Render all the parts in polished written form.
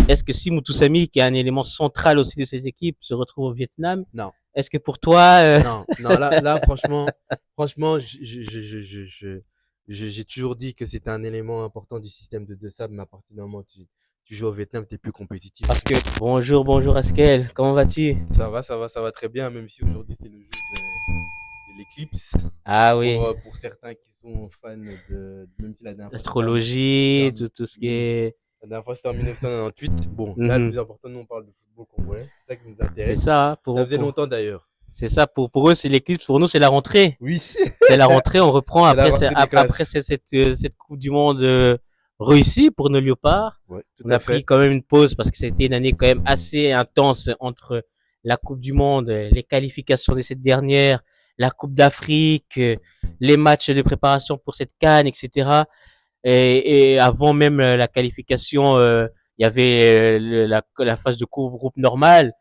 Est-ce que Si Moutoussamy, qui est un élément central aussi de cette équipe, se retrouve au Vietnam, Non, est-ce que pour toi, non, non. Là, franchement, j'ai toujours dit que c'était un élément important du système de sable, mais à partir du moment où tu joues au Vietnam, t'es plus compétitif. parce que bonjour Askel, comment vas-tu? Ça va très bien, même si aujourd'hui c'est le jeu de l'éclipse. Ah oui, Pour certains qui sont fans même si la dernière fois astrologie, tout ce qui oui, est, la dernière fois c'était en 1998. Bon, là, le mhm. plus important, nous, on parle de football congolais. C'est ça qui nous C'est intéresse. ça, hein, Ça faisait longtemps d'ailleurs. c'est ça, pour eux, c'est l'éclipse, pour nous, c'est la rentrée. Oui, C'est la rentrée, on reprend c'est la après, rentrée des après classes. cette Coupe du Monde réussie pour nos Léopards. Ouais, tout On à a pris fait. quand même une pause parce que c'était une année quand même assez intense entre la Coupe du Monde, les qualifications de cette dernière, la Coupe d'Afrique, les matchs de préparation pour cette CAN, etc. Et avant même la qualification, il y avait la phase de groupe normale.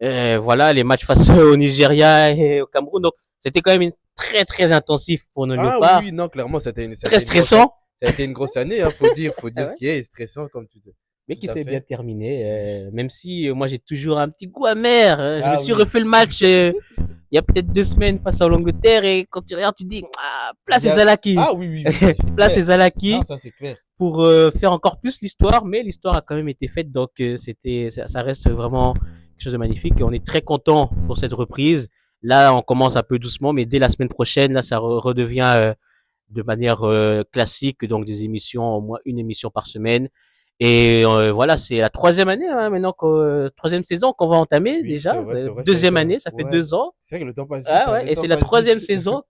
Ouais. Voilà, les matchs face au Nigeria et au Cameroun. Donc, c'était quand même très intensif pour nos Ah oui, léopards. oui, non, clairement, Très stressant, ça a été une grosse année, hein, faut dire ce qui est, et stressant, comme tu dis. mais Tout qui à s'est bien fait. terminé. Oui. Même si moi, j'ai toujours un petit goût amer. Je me Ah suis oui. refait le match il y a peut-être 2 semaines face à l'Angleterre et quand tu regardes, tu dis, ah, Il place y et a... Zalaki. Ah oui, oui, oui, oui, c'est Place et clair. Non, Zalaki ça c'est clair. pour faire encore plus l'histoire, mais l'histoire a quand même été faite, donc ça reste vraiment quelque chose de magnifique et on est très content pour cette reprise. Là, on commence un peu doucement, mais dès la semaine prochaine, là, ça redevient de manière classique, donc des émissions, au moins une émission par semaine. Et voilà, c'est la troisième année hein, maintenant, troisième saison qu'on va entamer Oui, déjà. c'est vrai, ça a Deuxième été année, ça fait ouais, 2 ans. c'est vrai que le temps passe vite, Ah hein, ouais, le et temps c'est la passe troisième vite. saison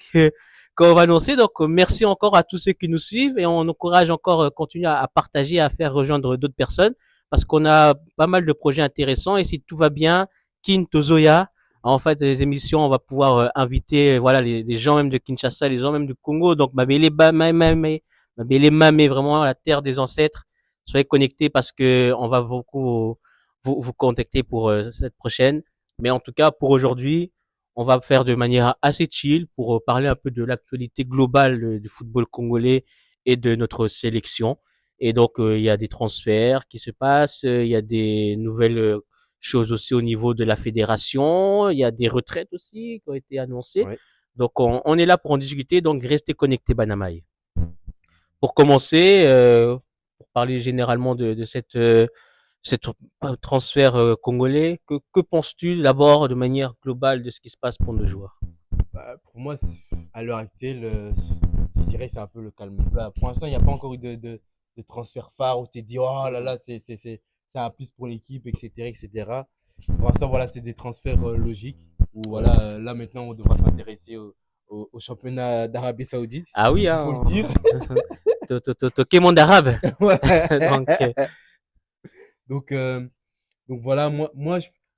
qu'on va annoncer. Donc merci encore à tous ceux qui nous suivent et on encourage encore continuer à partager, à faire rejoindre d'autres personnes parce qu'on a pas mal de projets intéressants et si tout va bien, Kin Tozoya, en fait les émissions, on va pouvoir inviter voilà les gens même de Kinshasa, les gens même du Congo. Donc Mabele Mame, vraiment la terre des ancêtres. Soyez connectés parce que on va beaucoup vous contacter pour cette prochaine. Mais en tout cas pour aujourd'hui on va faire de manière assez chill pour parler un peu de l'actualité globale du football congolais et de notre sélection. Et donc, il y a des transferts qui se passent, il y a des nouvelles choses aussi au niveau de la fédération, il y a des retraites aussi qui ont été annoncées. Ouais, Donc, on est là pour en discuter, donc restez connectés, Banamaï. Pour commencer, pour parler généralement de cette transfert congolais, que penses-tu d'abord de manière globale de ce qui se passe pour nos joueurs? bah, pour moi, à l'heure actuelle, je dirais que c'est un peu le calme plat. Pour l'instant, il n'y a pas encore eu de transfert phare où tu te dis, oh là là, c'est un plus pour l'équipe, etc., etc. Pour l'instant, voilà, c'est des transferts logiques où, Ouais. voilà, là maintenant, on devra s'intéresser au championnat d'Arabie Saoudite, Ah oui, il faut le hein. dire. Toqué monde arabe. Ouais. Donc, Donc, donc voilà,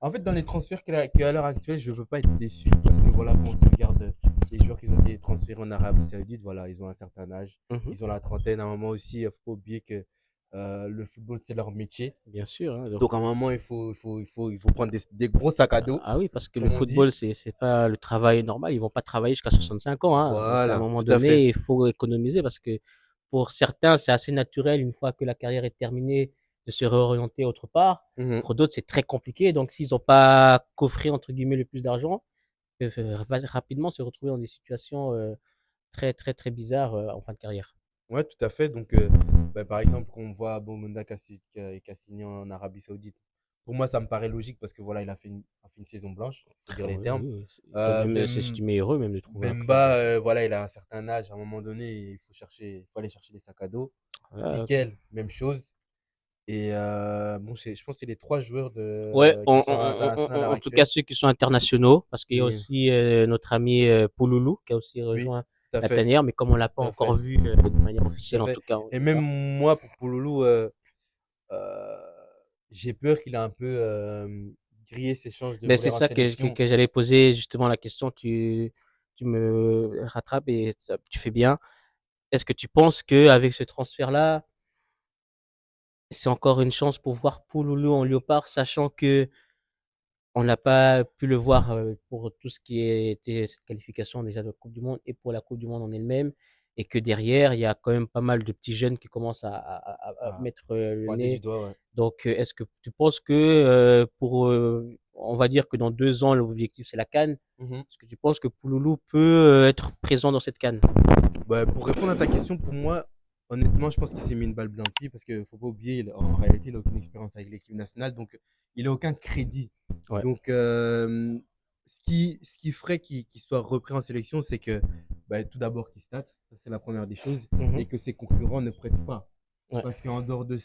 en fait, dans les transferts qu'à l'heure actuelle, je ne veux pas être déçu parce que voilà, quand tu regardes les joueurs qui ont été transférés en Arabie Saoudite, voilà, ils ont un certain âge, mhm, ils ont la trentaine. À un moment aussi, il ne faut pas oublier que le football, c'est leur métier. bien sûr. Hein, donc, Donc, à un moment, il faut prendre des gros sacs à dos, ah oui, parce que le comme on dit. football, c'est pas le travail normal. Ils vont pas travailler jusqu'à 65 ans. Hein. Donc, à un Voilà, moment tout à fait. donné, il faut économiser parce que pour certains, c'est assez naturel une fois que la carrière est terminée de se réorienter autre part. Mhm. Pour d'autres, c'est très compliqué. Donc, s'ils n'ont pas coffré entre guillemets le plus d'argent, ils peuvent rapidement se retrouver dans des situations très bizarres en fin de carrière. Ouais, tout à fait. Donc, bah, par exemple, quand on voit Boumunda qui a signé en Arabie Saoudite, pour moi, ça me paraît logique parce que voilà, a fait une saison blanche, il faut dire les Oui, termes. oui, il peut même Même s'estimer heureux même de trouver un club. Bemba, voilà, il a un certain âge. À un moment donné, il faut aller chercher les sacs à dos. Voilà. Mikel, même chose. Et bon, je pense que c'est les trois joueurs Ouais, qui sont internationaux à l'heure en tout cas actuelle. ceux qui sont internationaux, parce qu'il y a Qui, aussi notre ami Pouloulou qui a aussi oui, rejoint tout à la fait, tanière, mais comme on l'a pas tout à encore fait, vu de manière tout à officielle, en fait. tout cas, on Et n'est même pas. moi, pour Pouloulou, euh, j'ai peur qu'il a un peu grillé ses chances de Mais c'est voler en ça sélection. que j'allais poser justement la question. Tu me rattrapes et tu fais bien. Est-ce que tu penses que avec ce transfert-là, c'est encore une chance pour voir Pouloulou en Léopard, sachant que on n'a pas pu le voir pour tout ce qui était cette qualification déjà de la Coupe du Monde et pour la Coupe du Monde en elle-même. et que derrière, il y a quand même pas mal de petits jeunes qui commencent à Ah, mettre le pointer du nez. doigt, ouais. Donc, est-ce que tu penses que on va dire que dans 2 ans, l'objectif c'est la CAN. Mhm. Est-ce que tu penses que Pouloulou peut être présent dans cette CAN? Bah, pour répondre à ta question, pour moi, honnêtement, je pense qu'il s'est mis une balle dans le pied parce qu'il ne faut pas oublier, en réalité, il n'a aucune expérience avec l'équipe nationale, donc il n'a aucun crédit. Ouais. Donc, ce qui ferait qu'il soit repris en sélection, c'est que bah, tout d'abord qu'il state, ça c'est la première des choses, Mhm. et que ses concurrents ne prêtent pas. Ouais. Parce qu'en dehors de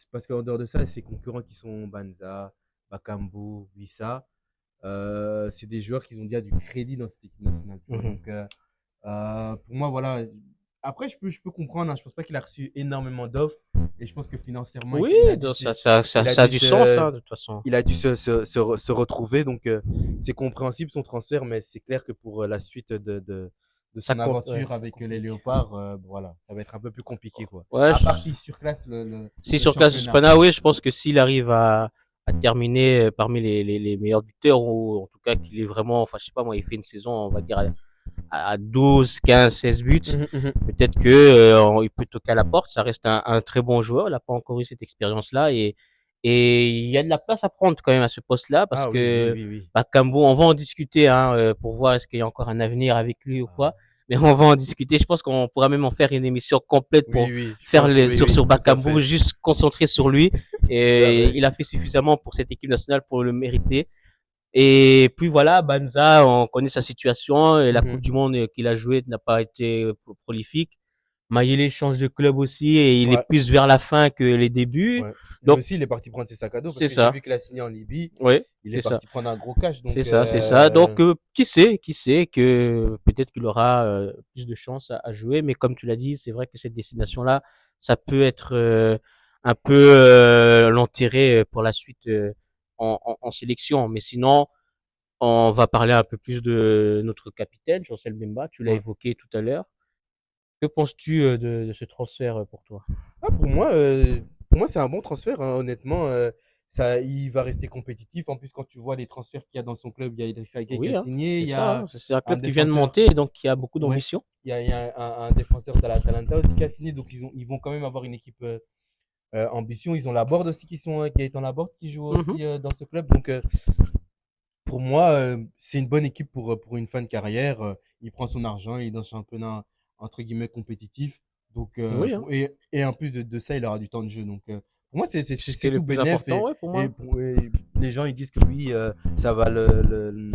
ça, ses concurrents qui sont Banza, Bakambu, Wissa, c'est des joueurs qui ont déjà du crédit dans cette équipe nationale. Tu vois. Mhm. Donc, pour moi, voilà. Après, je peux comprendre. Hein. Je pense pas qu'il a reçu énormément d'offres. Et je pense que financièrement, Oui, il a dû donc se, il a ça a dû du sens, se, hein, de toute façon. il a dû se retrouver. Donc, c'est compréhensible son transfert. Mais c'est clair que pour la suite de Ça son compte, ouais, aventure ça avec les complique. Léopards, voilà, ça va être un peu plus compliqué. Quoi. Ouais, À part s'il surclasse si le sur classe championnat. Hispana, oui, je pense que s'il arrive à terminer parmi les meilleurs buteurs, ou en tout cas qu'il est vraiment, enfin, je sais pas moi, il fait une saison, on va dire, à 12, 15, 16 buts, Mhm, mhm. peut-être que il peut toquer à la porte. Ça reste un très bon joueur. Il n'a pas encore eu cette expérience-là, et il y a de la place à prendre quand même à ce poste-là, parce Ah oui, oui, que oui, oui. Bakambu, on va en discuter, hein, pour voir est-ce qu'il y a encore un avenir avec lui ou Ah. quoi. Mais on va en discuter. Je pense qu'on pourra même en faire une émission complète Oui, pour oui, je faire pense, oui, oui, sur tout à Bakambu, fait. juste concentrer sur lui. C'est ça, Et ouais. il a fait suffisamment pour cette équipe nationale pour le mériter. Et puis voilà, Banza, on connaît sa situation, et la Coupe Mhm. du Monde qu'il a jouée n'a pas été prolifique. Mayele change de club aussi, et il est Ouais, plus vers la fin que les débuts. ouais. Lui Donc aussi, il est parti prendre ses sacs à dos parce c'est que j'ai ça. vu qu'il a signé en Libye. Oui, Il est c'est ça. parti prendre un gros cash. C'est Donc, ça, c'est ça. Donc qui sait que peut-être qu'il aura plus de chances à jouer, mais comme tu l'as dit, c'est vrai que cette destination-là, ça peut être un peu l'enterrer pour la suite en sélection. Mais sinon, on va parler un peu plus de notre capitaine, Chancel Mbemba. Tu l'as ouais. évoqué tout à l'heure. Que penses-tu de ce transfert pour toi? Ah, pour moi, c'est un bon transfert, hein, honnêtement. Ça, il va rester compétitif. En plus, quand tu vois les transferts qu'il y a dans son club, il y a Idrissa Gueye qui a Oui, hein, signé. c'est Il y ça. a Hein. C'est un un club qui vient de défenseur. monter, et donc qui a beaucoup Ouais. d'ambition. Il y a un défenseur de l'Atalanta aussi qui a signé. Donc, ils vont quand même avoir une équipe ambition. Ils ont la Borde aussi Gaëtan Laborde qui joue Mhm. aussi dans ce club. Donc, pour moi, c'est une bonne équipe pour une fin de carrière. Il prend son argent, il est dans un championnat entre guillemets compétitif. Donc, Oui, hein. et en plus de ça, il aura du temps de jeu. Donc, pour moi, c'est c'est- c'est- Ce qui est c'est le tout plus bénef. important, Et, ouais, pour et, moi. pour- et les gens, ils disent que oui, ça va le-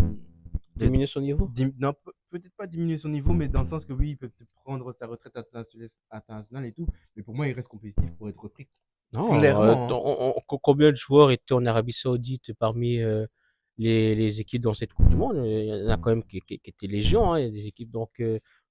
Diminuer son niveau. non, peut-être pas diminuer son niveau, mais dans le sens que oui, il peut peut-être prendre sa retraite internationale et tout. Mais pour moi, il reste compétitif pour être repris. Non, Clairement. Hein. combien de joueurs étaient en Arabie Saoudite parmi les équipes dans cette Coupe du Monde? Il y en a quand même qui étaient légion, hein, il y a des équipes. Donc,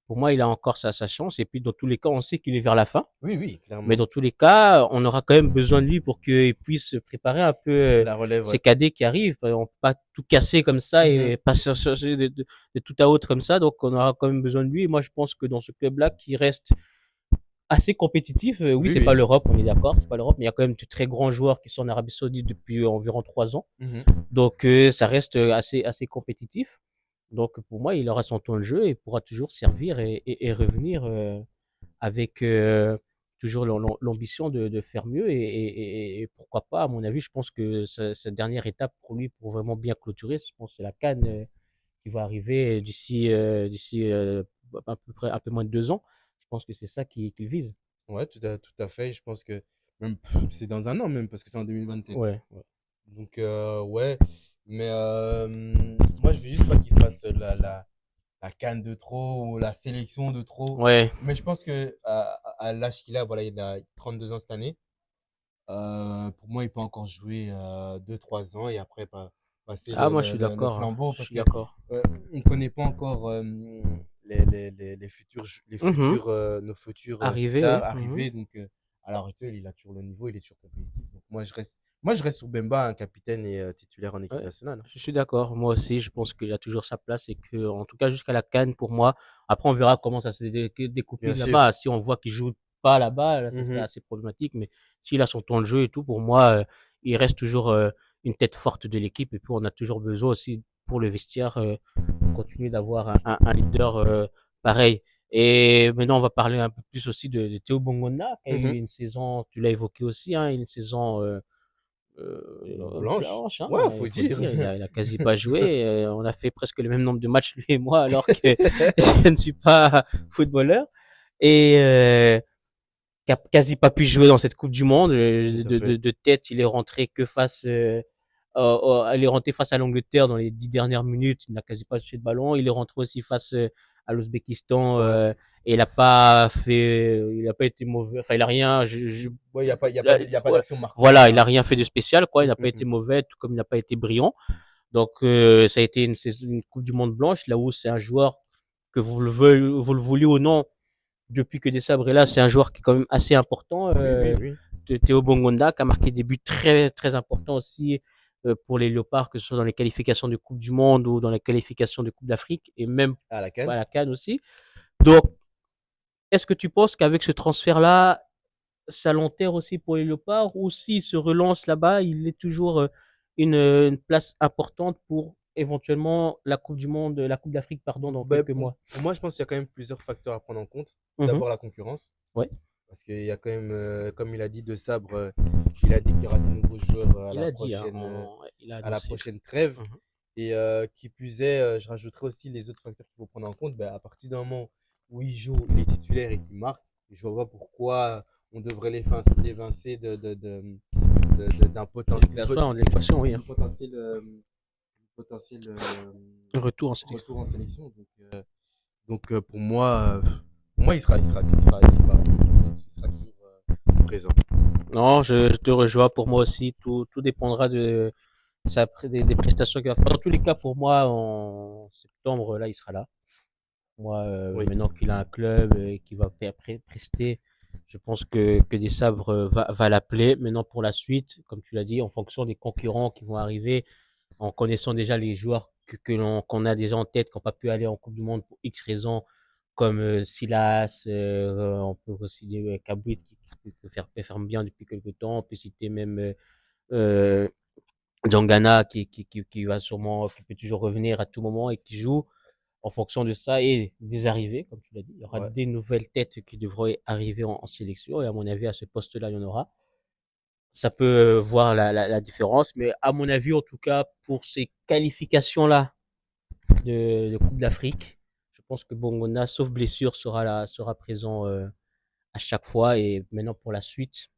pour moi, il a encore sa chance. Et puis, dans tous les cas, on sait qu'il est vers la fin. Oui, oui, Mais clairement. dans tous les cas, on aura quand même besoin de lui pour qu'il puisse préparer un peu La relève, ces ouais. cadets qui arrivent. On peut pas tout casser comme ça Mhm. et pas chercher de tout à autre comme ça. Donc, on aura quand même besoin de lui. Et moi, je pense que dans ce club-là, qui reste assez compétitif, oui, Oui, c'est pas oui. l'Europe, on est d'accord, c'est pas l'Europe, mais il y a quand même de très grands joueurs qui sont en Arabie Saoudite depuis environ 3 ans. Mhm. Donc, ça reste assez compétitif. Donc, pour moi, il aura son temps de jeu et pourra toujours servir et revenir avec toujours l'ambition de faire mieux, et pourquoi pas, à mon avis, je pense que cette dernière étape pour lui, pour vraiment bien clôturer, je pense que c'est la CAN qui va arriver d'ici à peu près un peu moins de 2 ans. Je pense que c'est ça qu'il vise. Ouais, tout à fait. Je pense que même c'est dans un an même parce que c'est en 2027. Ouais, ouais. Donc ouais, mais moi je veux juste pas qu'il fasse la canne de trop ou la sélection de trop. Ouais. Mais je pense que à l'âge qu'il a, voilà, il a 32 ans cette année. Pour moi, il peut encore jouer 2-3 ans et après passer Ah, le, moi, je le, suis le, le d'accord. Hein. flambeau Je parce suis que d'accord. on ne connaît pas encore les futurs, Mhm. nos futurs Arrivé, stars oui. Mhm. arrivés. Donc, à l'heure actuelle, il a toujours le niveau, il est toujours compétitif. Donc, moi, je reste sur Bemba, un capitaine et titulaire en équipe Ouais. nationale. Je suis d'accord. Moi aussi, je pense qu'il a toujours sa place, et que, en tout cas, jusqu'à la CAN, pour moi. Après, on verra comment ça se Bien découpille sûr. là-bas. Si on voit qu'il joue pas là-bas, là, ça serait Mhm. assez problématique. Mais s'il a son temps de jeu et tout, pour moi, il reste toujours une tête forte de l'équipe. Et puis, on a toujours besoin aussi pour le vestiaire, de continuer d'avoir un leader pareil. Et maintenant, on va parler un peu plus aussi de Théo Bongonda, qui a eu Mhm. une saison, tu l'as évoqué aussi, hein, une saison Blanche. blanche, hein, Ouais, faut il faut dire. dire. Il a quasi pas joué. On a fait presque le même nombre de matchs, lui et moi, alors que je ne suis pas footballeur. Et qui a quasi pas pu jouer dans cette Coupe du Monde. Tout à fait. De tête, il est rentré que face, il est rentré face à l'Angleterre dans les 10 dernières minutes. Il n'a quasi pas touché de ballon. Il est rentré aussi face à l'Ouzbékistan Ouais. et il a pas été mauvais. Enfin, il a rien. Ouais, il y a pas Ouais, d'action marquante voilà, il a à. rien fait de spécial, quoi. Il Mm, n'a pas mm, été mm. mauvais, tout comme il n'a pas été brillant. Donc, ça a été une Coupe du Monde blanche, là où c'est un joueur que vous le vouliez ou non, depuis que Desabre est là, c'est un joueur qui est quand même assez important. Oui, oui, oui. Théo Bongonda, qui a marqué des buts très, très importants aussi pour les Léopards, que ce soit dans les qualifications de Coupe du Monde ou dans les qualifications de Coupe d'Afrique, et même À la à CAN. la CAN aussi. Donc, est-ce que tu penses qu'avec ce transfert-là, ça l'enterre aussi pour les Léopards, ou s'il se relance là-bas, il est toujours une place importante pour éventuellement la Coupe du Monde, la Coupe d'Afrique, pardon, dans Ben, quelques mois. pour moi, je pense qu'il y a quand même plusieurs facteurs à prendre en compte. Mhm. D'abord, la concurrence. Ouais. Parce qu'il y a quand même, comme il a dit de Sabre, il a dit qu'il y aura de nouveaux joueurs Il a dit, hein, il a à la annoncé. prochaine trêve. Mhm. Et qui plus est, je rajouterai aussi les autres facteurs qu'il faut prendre en compte. Ben, à partir d'un moment où il joue, il est titulaire et qu'il marque, je vois pas pourquoi on devrait l'évincer d'un De l'équation, oui. Hein. potentiel Retour en sélection. retour en sélection. Donc pour moi, il sera toujours présent. Non, je te rejoins. Pour moi aussi, tout dépendra de des prestations qu'il va faire. Dans tous les cas, pour moi, en septembre, là, il sera là. Moi, Oui. maintenant qu'il a un club et qu'il va faire prester, je pense que des sabres va l'appeler. Maintenant, pour la suite, comme tu l'as dit, en fonction des concurrents qui vont arriver, en connaissant déjà les joueurs qu'on a déjà en tête, qui n'ont pas pu aller en Coupe du Monde pour X raisons, comme Silas, on peut aussi dire Kabrit qui performe bien depuis quelques temps, on peut citer même euh, Djangana qui va sûrement, qui peut toujours revenir à tout moment et qui joue en fonction de ça et des arrivées, comme tu l'as dit. Il y aura Ouais. des nouvelles têtes qui devraient arriver en sélection et à mon avis, à ce poste-là, il y en aura. Ça peut voir la différence, mais à mon avis, en tout cas, pour ces qualifications-là de Coupe d'Afrique, je pense que Bongona, sauf blessure, sera présent à chaque fois. Et maintenant, pour la suite,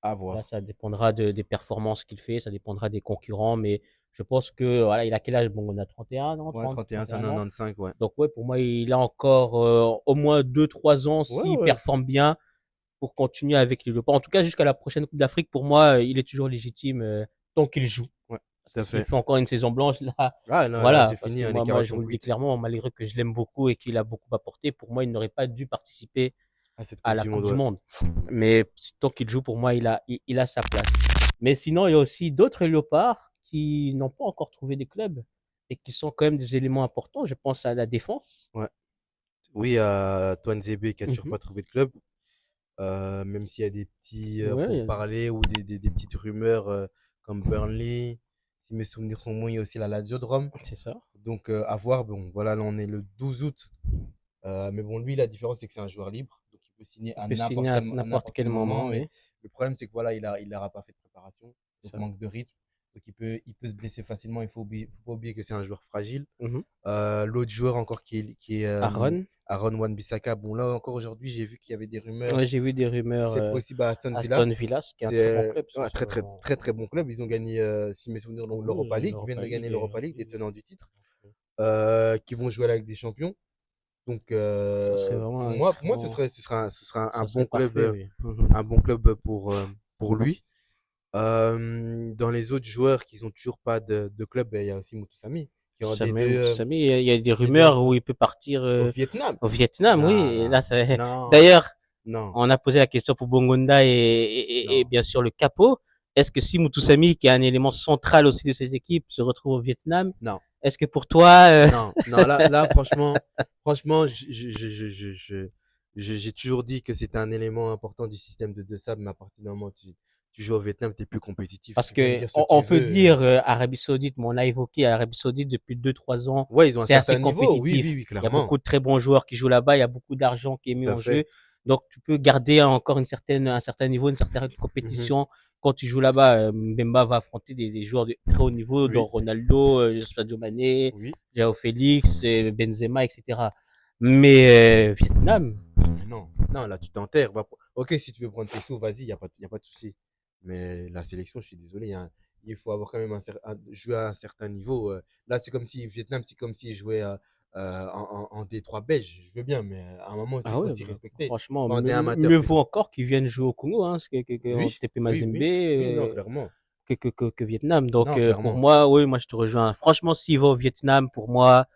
À là, voir. ça dépendra des performances qu'il fait, ça dépendra des concurrents, mais je pense que, voilà, il a quel âge? Bongona 31 ans, Ouais, 31, 31 ans. 95, ouais. Donc, ouais, pour moi, il a encore au moins 2, 3 ans Ouais, s'il ouais. performe bien pour continuer avec les Léopards. En tout cas, jusqu'à la prochaine Coupe d'Afrique, pour moi, il est toujours légitime tant qu'il joue. Ouais, Parce tout que à s'il fait. fait encore une saison blanche, là, Ah, non, là, voilà. c'est Parce fini, que hein, les moi, carottes je sont vous le dis cuites clairement, malgré que je l'aime beaucoup et qu'il a beaucoup apporté, pour moi, il n'aurait pas dû participer à cette à Coupe la du Coupe Monde, du ouais. Monde. Mais tant qu'il joue, pour moi, il a sa place. Mais sinon, il y a aussi d'autres Léopards qui n'ont pas encore trouvé des clubs et qui sont quand même des éléments importants. Je pense à la défense. Ouais. Oui, à Toine Zébé qui a toujours Mhm. pas trouvé de club. Même s'il y a des petits Ouais, pourparlers ou des petites rumeurs comme Burnley. Si mes souvenirs sont bons, il y a aussi la Lazio de Rome. c'est ça. Donc, à voir. Bon, voilà, là, on est le 12 août. Mais bon, lui, la différence, c'est que c'est un joueur libre. Donc, il peut signer Il à peut signer à n'importe n'importe quel quel moment. moment, Mais oui. le problème, c'est que voilà, il n'aura pas fait de préparation. Donc, Ça. manque de rythme. Donc, il peut se blesser facilement. Faut pas oublier que c'est un joueur fragile. Mhm. L'autre joueur encore qui est Aaron. Aaron Wan-Bissaka. Bon, là encore aujourd'hui, j'ai vu qu'il y avait des rumeurs. Ouais, j'ai vu des rumeurs C'est possible à Aston Villa. Aston Villa, ce qui est un très bon C'est club. ouais, très, très, très, très bon club. Ils ont gagné, si mes souvenirs, donc l'Europa Oui, League. Ils viennent l'Europa de gagner League. l'Europa League, des Oui. tenants du titre, qui vont jouer à la Ligue des Champions. Donc, Ça serait pour vraiment un moi, très pour moi, ce bon. serait, ce sera, ce sera Ça serait parfait, oui. Mhm. un bon club pour lui. Dans les autres joueurs qui n'ont toujours pas de club, ben, il y a aussi Moutoussamy, qui est un Samé Moutoussamy, il y a des des deux rumeurs où il peut partir au Vietnam. au Vietnam, oui. Non, Et là, non, c'est... non, D'ailleurs, non, on a posé la question pour Bongonda et non, bien sûr le capot. Est-ce que si Moutoussamy, qui est un élément central aussi de ces équipes, se retrouve au Vietnam, non. est-ce que pour toi, Non, non, là, franchement, j'ai toujours dit que c'était un élément important du système de Sab, mais à partir d'un moment, tu joues au Vietnam, tu es plus compétitif. Parce Tu peux me que dire ce que on tu peut veux. dire Arabie Saoudite, mais on a évoqué Arabie Saoudite depuis 2, 3 ans. Ouais, ils ont un C'est assez certain niveau. Oui, oui, compétitif. oui, Il y a clairement. beaucoup de très bons joueurs qui jouent là-bas. Il y a beaucoup d'argent qui est mis Tout à en fait. jeu. Donc, tu peux garder encore un certain niveau, une certaine Mhm. compétition. Quand tu joues là-bas, Mbemba va affronter des joueurs de très haut niveau, dont Oui, Ronaldo, Sadio Mané, oui. Joao Félix, Benzema, etc. Mais Vietnam, Mais non, non, là, tu t'enterres. Ok, si tu veux prendre tes sous, vas-y, y a pas de souci. Mais la sélection, je suis désolé, il faut avoir quand même jouer à un certain niveau. Là, c'est comme si Vietnam, c'est comme s'il jouait en Détroit belge. Je veux bien, mais à un moment aussi, il ah faut ouais, s'y bah, respecter. franchement, Quand on est mieux amateur, vaut encore qu'ils viennent jouer au Congo, hein, en oui, TP oui, Mazembe, oui, oui, non, clairement. que Vietnam. Donc, Non, pour clairement. moi, oui, moi, je te rejoins. Franchement, s'il va au Vietnam, pour moi,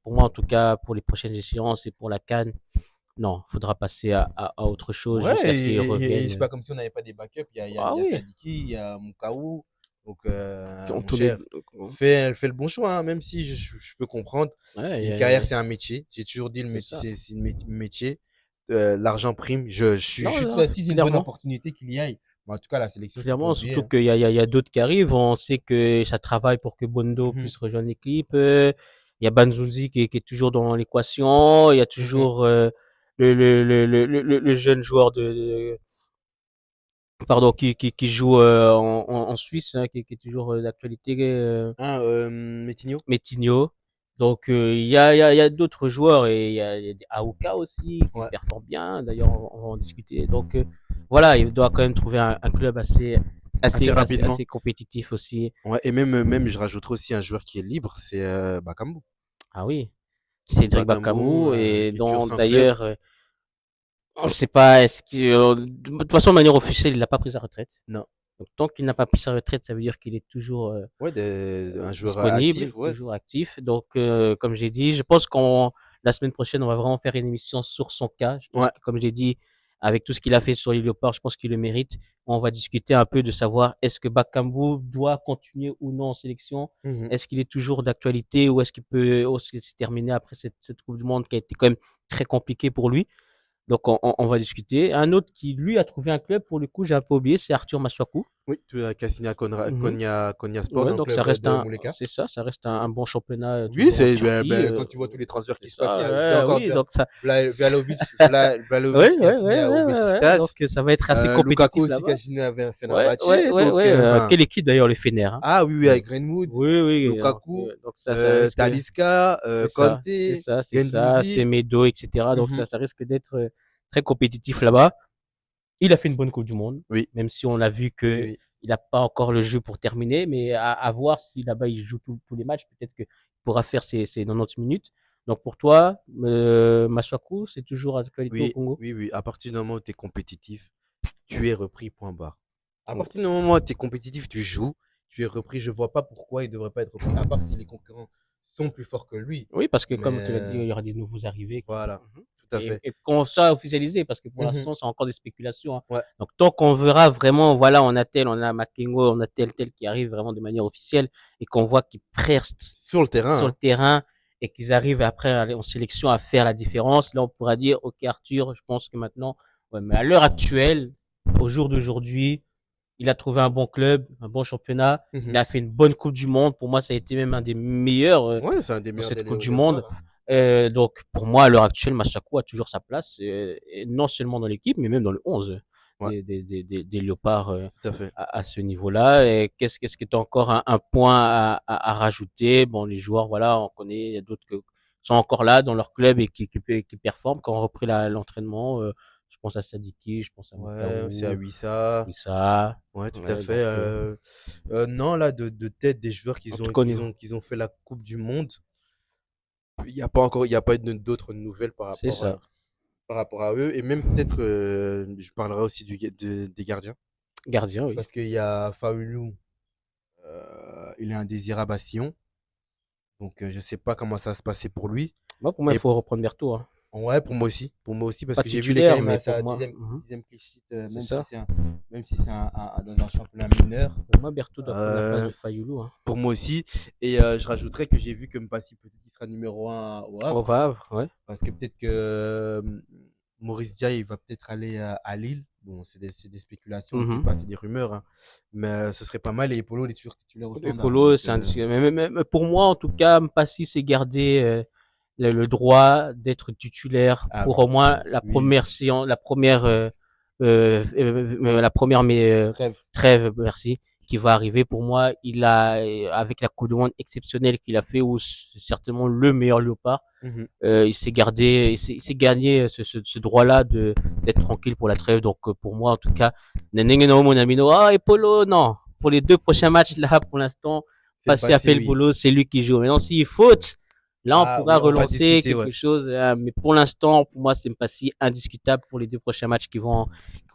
en tout cas, pour les prochaines échéances et pour la CAN, non, faudra passer à autre chose Ouais, jusqu'à ce qu'il et c'est revienne. pas comme si on n'avait pas des backups. Ah Il y a oui, Sadiki, il y a Moukawou. Donc, qui ont mon tous les, cher, fais le bon choix, hein, même si je peux comprendre. ouais, Une carrière, c'est un métier. J'ai toujours dit, le c'est métier, ça. c'est métier. L'argent prime. Je Non, suis tout non, à si c'est une bonne clairement. opportunité qu'il y aille. Mais en tout cas, la sélection, faut pas Clairement, oublier, surtout hein. qu'il y a d'autres qui arrivent. On sait que ça travaille pour que Bondo Mhm, puisse rejoindre l'équipe. Il y a Banzuzi qui est toujours dans l'équation. Il y a mhm. toujours le jeune joueur pardon, qui joue en Suisse, hein, qui est toujours d'actualité, Hein, Metinho? Metinho. Donc il y a d'autres joueurs et il y a des Aouka aussi qui Ouais, performent bien. D'ailleurs, on va en discuter. Donc voilà, il doit quand même trouver un club assez rapidement. assez compétitif aussi. Ouais, et même, je rajouterai aussi un joueur qui est libre, c'est Bakambu. Ah oui, Cédric Bakambu, Bakambu et qui est toujours dont sans club. d'ailleurs on ne sait pas est-ce que de toute façon de manière officielle il n'a pas pris sa retraite. Non. Donc tant qu'il n'a pas pris sa retraite, ça veut dire qu'il est toujours Ouais, un joueur disponible, actif, ouais. toujours actif. Donc, comme j'ai dit, je pense la semaine prochaine, on va vraiment faire une émission sur son cas. Je pense Ouais. que, comme j'ai dit, avec tout ce qu'il a fait sur les Léopards, je pense qu'il le mérite. On va discuter un peu de savoir est-ce que Bakambu doit continuer ou non en sélection? Mhm. Est-ce qu'il est toujours d'actualité ou est-ce qu'il s'est terminé après cette Coupe du Monde qui a été quand même très compliquée pour lui? Donc, on va discuter. Un autre qui, lui, a trouvé un club, pour le coup, j'ai un peu oublié, c'est Arthur Masuaku. Oui, tu as Cassina Mhm. Konya Sport Ouais, dans le donc ça club reste de Mouleka. ça reste un bon championnat Oui, toujours en c'est Turquie. quand tu vois tous les transferts C'est qui se passent, ça, je vais encore oui, dire donc ça, Vlahovic ouais, qui a ouais, signé ouais, à ouais, ouais, ouais. Donc Beşiktaş, ça va être assez Lukaku compétitif aussi qui là-bas. a signé à Ouais, Fenerbahçe. ouais, ouais, Donc, ouais. enfin, Quelle équipe d'ailleurs les Fener, hein? ah oui, oui, Ouais. avec Greenwood, Oui, oui. Lukaku, Donc ça risque, Talisca, Kanté, c'est ça, Guendouzi. Semedo, etc. Donc Mhm. ça risque d'être très compétitif là-bas. Il a fait une bonne Coupe du Monde, Oui, même si on a vu oui, que oui. il n'a pas encore le jeu pour terminer, mais à voir si là-bas il joue tous les matchs, peut-être qu'il pourra faire ses 90 minutes. Donc pour toi, Masuaku, c'est toujours d'actualité au Oui, Congo? oui, oui. À partir du moment où tu es compétitif, tu es repris, point barre. À Ouais. partir du moment où tu es compétitif, tu joues, tu es repris. Je vois pas pourquoi il devrait pas être repris, à part si les concurrents sont plus forts que lui. Oui, parce que Mais comme tu l'as dit, il y aura des nouveaux arrivés. voilà, Mhm. tout à fait. Et qu'on soit officialisé, parce que pour Mhm. l'instant, c'est encore des spéculations, hein. Ouais. Donc tant qu'on verra vraiment, voilà, on a Makengo, on a tel qui arrive vraiment de manière officielle, et qu'on voit qu'ils prestent Sur le terrain, sur le hein. terrain et qu'ils arrivent après en sélection à faire la différence, là on pourra dire ok Arthur, je pense que maintenant, ouais, mais à l'heure actuelle, au jour d'aujourd'hui, il a trouvé un bon club, un bon championnat, il Mhm. a fait une bonne Coupe du Monde. Pour moi, ça a été même un des meilleurs Ouais, c'est un des dans meilleurs cette des Coupe du Monde. Léopards, hein. Donc pour moi, à l'heure actuelle, Masaku a toujours sa place, et non seulement dans l'équipe, mais même dans le 11 Ouais, des Léopards tout à fait. à ce niveau-là. Et qu'est-ce qui est encore un point à rajouter? Bon, les joueurs, voilà, on connaît, il y a d'autres qui sont encore là dans leur club et qui performent, qui ont repris l'entraînement. Je pense à Sadiki, je pense à Ouais, c'est à Mukaou, Wissa. Wissa. Ouais, tout à Ouais, fait. donc, Non, là, de tête, des joueurs en tout cas, qu'ils ont fait la Coupe du Monde, il n'y a pas eu d'autres nouvelles c'est ça. par rapport à eux. Et même peut-être, je parlerai aussi des gardiens. Gardien, oui. Parce qu'il y a Faulu, il est indésirable à Sion. Donc, je sais pas comment ça va se passer pour lui. Moi, pour moi, il Et faut reprendre Berthaud, hein. ouais, pour moi aussi. Pour moi aussi, parce Pas que j'ai vu les quand titulaire, même mais à pour sa moi, mhm, dixième clean sheet, c'est ça. même si c'est dans un championnat mineur. Pour moi, Berthaud doit prendre la place Euh, de Fayoulou, hein. pour moi aussi. Et je rajouterais que j'ai vu que Mpassi, peut-être qu'il sera numéro un au Au Havre. Havre, ouais. Parce que peut-être que Maurice Dia, il va peut-être aller à Lille. bon, c'est des spéculations, on ne sait Mhm. pas, c'est des rumeurs, hein. Mais ce serait pas mal. Et Polo, il est toujours titulaire au Et standard. Polo, Donc, c'est mais pour moi, en tout cas, Mpassi s'est gardé le droit d'être titulaire ah pour au moins la oui, première séance, la première trêve. trêve, merci, qui va arriver. Pour moi, il a, avec la Coupe du Monde exceptionnelle qu'il a fait, ou c'est certainement le meilleur Léopard, Mhm. il s'est gagné ce droit-là de d'être tranquille pour la trêve. Donc pour moi, en tout cas, Neneng no Monamino, ah et Polo, non. Pour les deux prochains matchs là, pour l'instant, C'est passer à passé, fait le oui. boulot, c'est lui qui joue. Maintenant, s'il faute, là, on Ah pourra oui, on va relancer discuter, ouais. quelque chose. Mais pour l'instant, pour moi, c'est pas si indiscutable pour les deux prochains matchs qui vont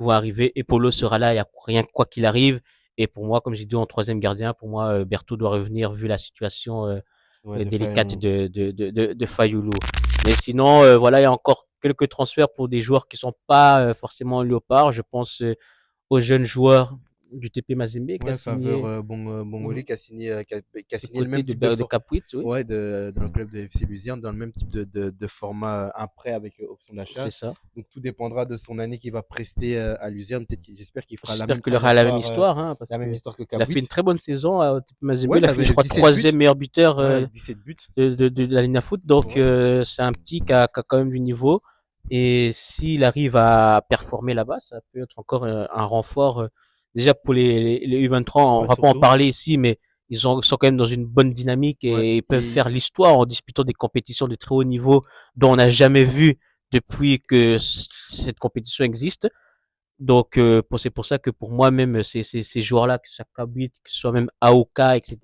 arriver. Et Polo sera là, il y a rien quoi qu'il arrive. Et pour moi, comme j'ai dit en troisième gardien, pour moi, Berthaud doit revenir vu la situation Ouais, de délicate Fayoulou. de Fayoulou. Mais sinon, voilà, il y a encore quelques transferts pour des joueurs qui sont pas forcément léopards. Je pense aux jeunes joueurs du TP Mazembe qui a Ouais, faveur signé Bongoli qui a du signé le côté même type de de Capuit, oui, ouais, dans le club de FC Luzerne, dans le même type de format, un prêt avec option c'est d'achat. ça. Donc tout dépendra de son année qu'il va prester à Luzerne. J'espère qu'il fera la J'espère même qu'il aura la même trajectoire, histoire, hein, parce la même que histoire que il a fait une Kabwit. très bonne saison au TP Mazembe. Ouais, Il il a fait, je avait crois, 17 buts. troisième meilleur buteur Ouais, 17 buts. de la Ligne Foot. Donc, Ouais. c'est un petit qui a quand même du niveau. Et s'il arrive à performer là-bas, ça peut être encore un renfort. Déjà pour les U23, on Ouais, va pas en surtout. parler ici, mais sont quand même dans une bonne dynamique Ouais. et ils peuvent faire Et l'histoire en disputant des compétitions de très haut niveau dont on n'a jamais vu depuis que cette compétition existe. Donc c'est pour ça que pour moi même ces joueurs-là, que ce soit Kabit, que ce soit même Aoka, etc.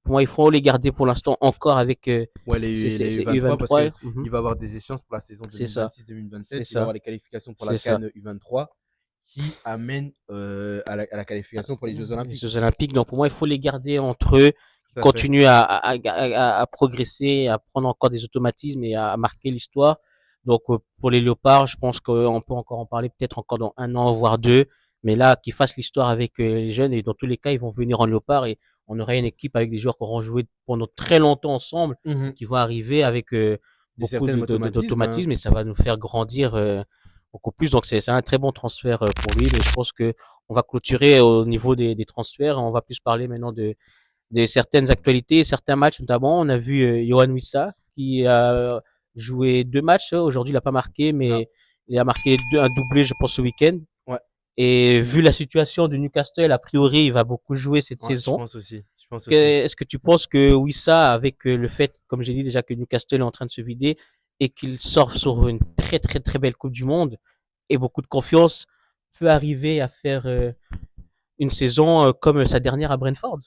Pour moi il faut les garder pour l'instant encore avec ouais, ces les U23 parce U23. que il va avoir des échéances pour la saison C'est ça, c'est 2026-2027. Il va ça, avoir les qualifications pour la c'est ça. CAN U23 qui amène à la qualification pour les Jeux Les Olympiques. Jeux Olympiques. Donc pour moi il faut les garder entre eux, Tout à fait. continuer à progresser, à prendre encore des automatismes et à marquer l'histoire. Donc pour les Léopards, je pense qu'on peut encore en parler peut-être encore dans un an voire deux. Mais là, qu'ils fassent l'histoire avec les jeunes et dans tous les cas, ils vont venir en Léopard et on aurait une équipe avec des joueurs qui auront joué pendant très longtemps ensemble, Mhm. qui vont arriver avec Des beaucoup certains automatismes, hein. d'automatisme et ça va nous faire grandir beaucoup plus. Donc c'est un très bon transfert pour lui. Mais je pense que on va clôturer au niveau des transferts. On va plus parler maintenant de certaines actualités, certains matchs notamment. On a vu Yohan Wissa qui a joué deux matchs. Aujourd'hui, il n'a pas marqué, Non. mais il a marqué un doublé, je pense, ce week-end. Ouais. Et vu la situation de Newcastle, a priori, il va beaucoup jouer cette Ouais, je saison. pense aussi. Je pense aussi. Est-ce que tu penses que Wissa, avec le fait, comme j'ai dit déjà, que Newcastle est en train de se vider et qu'il sort sur une très très très belle Coupe du Monde et beaucoup de confiance, peut arriver à faire une saison comme sa dernière à Brentford?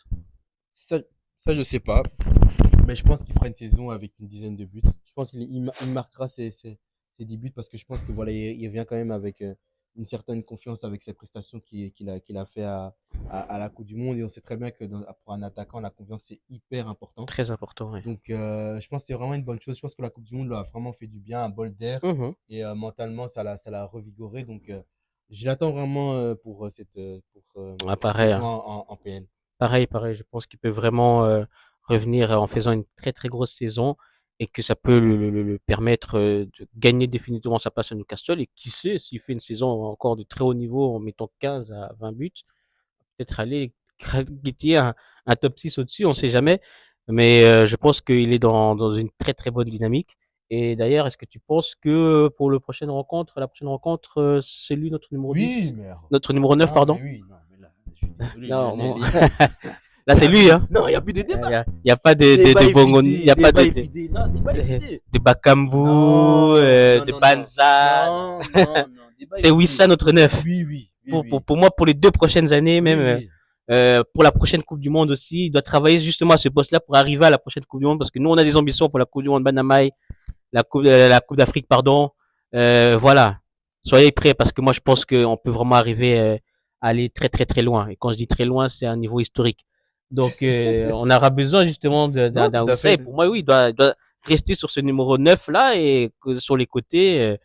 Ça, ça, je sais pas. Mais je pense qu'il fera une saison avec une dizaine de buts. Je pense il marquera ses 10 buts parce que je pense que voilà, il vient quand même avec une certaine confiance avec ses prestations qu'il a fait à la Coupe du Monde. Et on sait très bien que pour un attaquant, la confiance, c'est hyper important. Très important, oui. Donc, je pense que c'est vraiment une bonne chose. Je pense que la Coupe du Monde lui a vraiment fait du bien, un bol d'air. Mhm. Et mentalement, ça l'a revigoré. Donc, je l'attends vraiment Ah, pour cette pareil, saison hein. en PL. Pareil. Je pense qu'il peut vraiment revenir en faisant une très très grosse saison et que ça peut le permettre de gagner définitivement sa place à Newcastle. Et qui sait, s'il fait une saison encore de très haut niveau en mettant 15 à 20 buts, peut-être aller guetter un top 6 au-dessus, on sait jamais. Mais je pense qu'il est dans une très très bonne dynamique. Et d'ailleurs, est-ce que tu penses que pour la prochaine rencontre, c'est lui notre numéro Oui, 10, mais notre numéro 9, non, mais pardon? oui, non, mais là, je suis désolé. Non, bon. Là, Il y c'est a plus lui, de, hein. non, il y a plus de Il débat. y a pas Débat de est bongo, il y vidé, a pas débat est vidé. Non, débat est vidé. de Bakambu, Non, non, de non, non. Banza. Non, non, non, débat est C'est vidé. Wissa notre neuf. Oui, oui, oui, oui. Pour moi, pour les deux prochaines années, même, Oui, oui. pour la prochaine Coupe du Monde aussi, il doit travailler justement à ce poste-là pour arriver à la prochaine Coupe du Monde parce que nous, on a des ambitions pour la Coupe du Monde Banamai, la Coupe d'Afrique, pardon. Voilà. Soyez prêts parce que moi, je pense qu'on peut vraiment arriver à aller très, très, très loin. Et quand je dis très loin, c'est un niveau historique. Donc, on aura besoin justement Non, d'un tout à Wissa. Et fait. pour moi, oui, il doit rester sur ce numéro 9 là et que sur les côtés,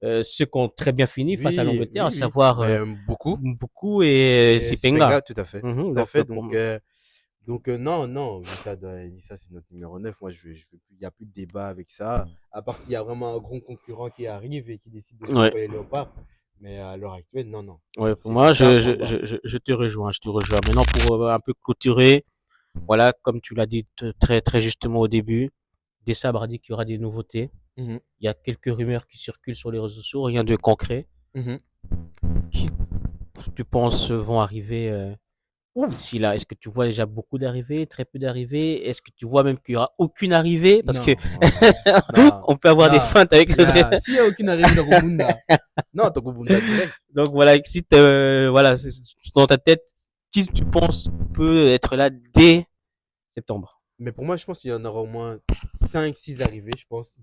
ceux qui ont très bien fini face à Oui, l'Angleterre, à oui, oui. savoir Ben, beaucoup. beaucoup et Et Sipenga. Spenga, tout à fait. Tout Mhm, à donc, fait. pour Donc, moi. non, non. Wissa, c'est notre numéro 9. Moi, il n'y a plus de débat avec ça. À part s'il y a vraiment un gros concurrent qui arrive et qui décide de jouer Ouais. pour les Léopards. Mais à l'heure actuelle, non, non. Ouais, pour C'est moi, déjà un point bas. je te rejoins, je te rejoins. Maintenant, pour un peu clôturer, voilà, comme tu l'as dit très, très justement au début, Dessabre a dit qu'il y aura des nouveautés. Mhm, Il y a quelques rumeurs qui circulent sur les réseaux sociaux, rien de concret. mhm. Qui tu penses vont arriver Ouf. d'ici là? Est-ce que tu vois déjà beaucoup d'arrivées, très peu d'arrivées? Est-ce que tu vois même qu'il y aura aucune arrivée? Parce que Non, non, on peut avoir des non. feintes avec le S'il y a aucune arrivée dans Kubunda, non, dans Kubunda direct. Donc voilà, si voilà, dans ta tête, qui tu penses peut être là dès septembre? Mais pour moi, je pense qu'il y en aura au moins 5 6 arrivées, je pense.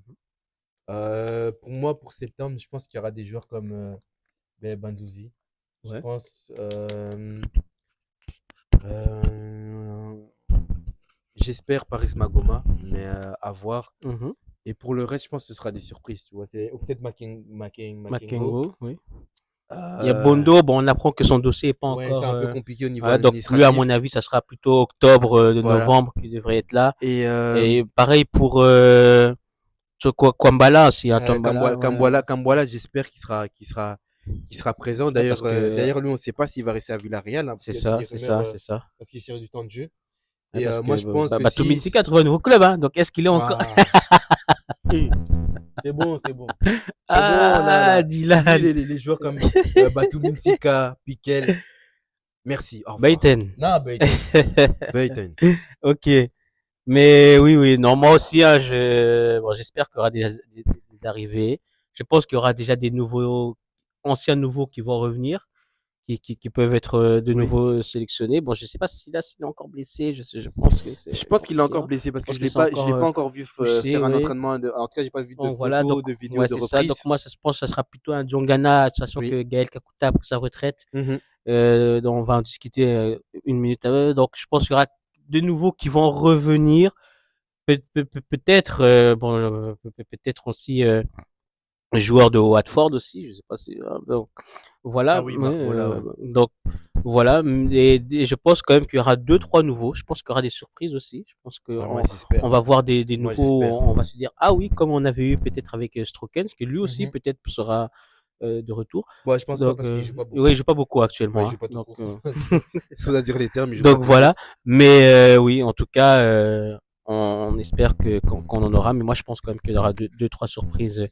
Pour moi, pour septembre, je pense qu'il y aura des joueurs comme Banzuzi. Je Ouais. pense. Euh, J'espère Paris Magoma, mais à voir. Mhm. Et pour le reste, je pense que ce sera des surprises, tu vois. Ou peut-être Makengo. Makengo, oui. Il y a Euh, Bondo, bon, on apprend que son dossier est pas ouais, c'est encore, un peu compliqué au niveau voilà, donc lui, à mon administratif. avis, ça sera plutôt octobre, de Voilà. novembre qui devrait être là. Et Et pareil pour, Kwambala aussi, hein, Tombala, Kamboala, j'espère qu'il sera présent. ouais, parce que D'ailleurs, lui, on ne sait pas s'il va rester à Villarreal, hein, parce qu'il y a aussi des c'est rumeurs ça, c'est ça. parce qu'il cherche du temps de jeu. Ouais, Et parce moi, que je pense que Batum si. Binsika a trouvé un nouveau club, hein. Donc est-ce qu'il est encore? Ah, eh, c'est bon, c'est bon. C'est bon, Ah, oublie Dylan. les joueurs comme Batum Sika, Piquel. Merci, au revoir. Baiten. Non, Beiten. Beiten. Ok. Mais oui, oui, non, moi aussi, hein, bon, j'espère qu'il y aura des arrivées. Je pense qu'il y aura déjà des nouveaux, anciens nouveaux qui vont revenir, qui peuvent être de Oui. nouveau sélectionnés. Bon, je sais pas si là, s'il est encore blessé, je pense que c'est Je pense qu'il est compliqué, encore hein. blessé parce Je que pense que c'est je encore l'ai pas encore vu touché, faire un oui. entraînement. En tout cas, j'ai pas vu de Donc voilà, donc photos, de vidéos, ouais, de c'est ça. Donc reprises. moi, je pense que ça sera plutôt un Diongana, sachant Oui. que Gaël Kakuta a pris sa retraite. Mhm. Donc on va en discuter une minute. Donc je pense qu'il y aura de nouveaux qui vont revenir. Peut-être bon peut-être aussi joueur de Watford aussi, je sais pas si donc Ah voilà oui, Barcola, ouais. donc voilà et je pense quand même qu'il y aura deux trois nouveaux. Je pense qu'il y aura des surprises aussi. Je pense que Ah, moi, j'espère. on va voir des Moi, nouveaux, j'espère. on va se dire ah oui comme on avait eu peut-être avec Strokens que lui aussi Mhm. peut-être sera de retour. Bon, je pense pas Donc parce qu'il joue pas oui, il beaucoup. joue pas beaucoup Ouais, actuellement il hein. joue pas tout Donc court. Il faut dire les termes, il joue pas donc tout court. voilà, mais oui, en tout cas, on espère qu'on en aura. Mais moi, je pense quand même qu'il y aura deux trois surprises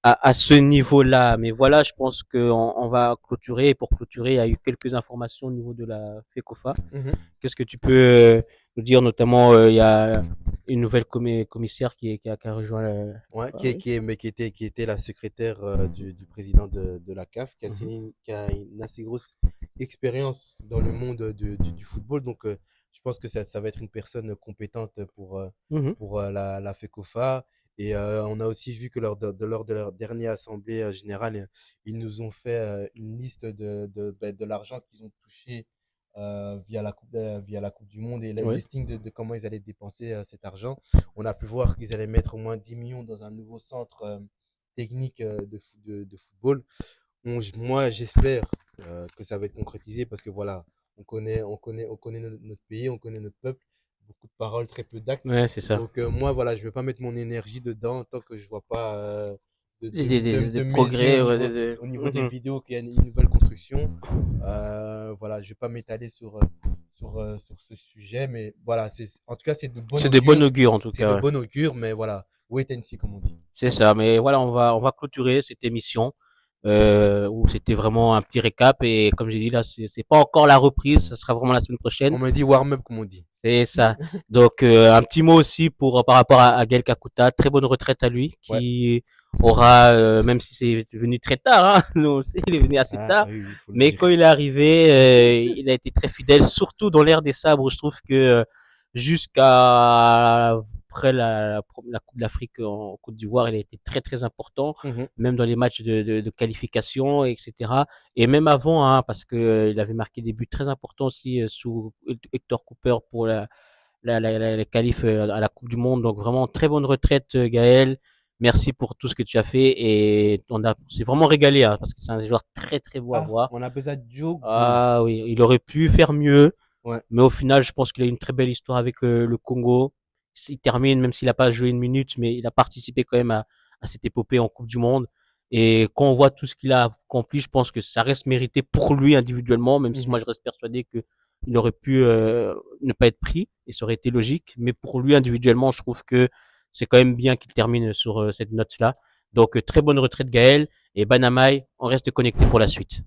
à ce niveau-là. Mais voilà, je pense qu'on va clôturer. Et pour clôturer, il y a eu quelques informations au niveau de la FECOFA. Mhm. Qu'est-ce que tu peux nous dire, notamment, il y a une nouvelle commissaire qui a rejoint la Ouais, FECOFA, oui. mais qui était la secrétaire du président de la CAF, Mhm. qui a une assez grosse expérience dans le monde du football. Donc, je pense que ça va être une personne compétente Mhm. pour la FECOFA. Et on a aussi vu que lors de leur dernière assemblée générale, ils nous ont fait une liste de l'argent qu'ils ont touché via la Coupe du Monde et le Oui. listing de comment ils allaient dépenser cet argent. On a pu voir qu'ils allaient mettre au moins 10 millions dans un nouveau centre technique de football. Moi, j'espère que ça va être concrétisé parce que voilà, on connaît notre pays, on connaît notre peuple, beaucoup de paroles, très peu d'actes. Ouais, c'est ça. Donc moi, voilà, je ne vais pas mettre mon énergie dedans tant que je ne vois pas Des de mes yeux progrès, ouais, au niveau des Mhm. vidéos qu'il y a une nouvelle construction. Voilà, je ne vais pas m'étaler sur ce sujet, mais voilà, en tout cas, c'est de bon C'est de bon augure. augure, en tout C'est de cas, ouais. bon augure, mais voilà, wait and see, comme on dit. C'est ça, mais voilà, on va clôturer cette émission où c'était vraiment un petit récap et comme j'ai dit là, c'est pas encore la reprise, ça sera vraiment la semaine prochaine. On me dit warm up, comme on dit. C'est ça. Donc un petit mot aussi pour par rapport à Gaël Kakuta, très bonne retraite à lui, Ouais. qui aura même si c'est venu très tard, hein, nous aussi, il est venu assez Ah, tard, oui, il faut le mais dire. quand il est arrivé, il a été très fidèle, surtout dans l'ère des sabres. Je trouve que jusqu'à après la Coupe d'Afrique en Côte d'Ivoire, il a été très très important, Mhm. même dans les matchs de qualification, etc. Et même avant, hein, parce que il avait marqué des buts très importants aussi sous Hector Cooper pour la qualif à la Coupe du Monde. Donc vraiment très bonne retraite, Gaël. Merci pour tout ce que tu as fait et on s'est vraiment régalé hein, parce que c'est un joueur très très beau à Ah, voir. on appelle ça Diogo. Ah oui, il aurait pu faire mieux, Ouais. mais au final, je pense qu'il a une très belle histoire avec le Congo. Il termine, même s'il n'a pas joué une minute, mais il a participé quand même à cette épopée en Coupe du Monde. Et quand on voit tout ce qu'il a accompli, je pense que ça reste mérité pour lui individuellement, même si moi Mhm. je reste persuadé que il aurait pu ne pas être pris et ça aurait été logique. Mais pour lui individuellement, je trouve que c'est quand même bien qu'il termine sur cette note-là. Donc très bonne retraite Gaël et Banamai, on reste connecté pour la suite.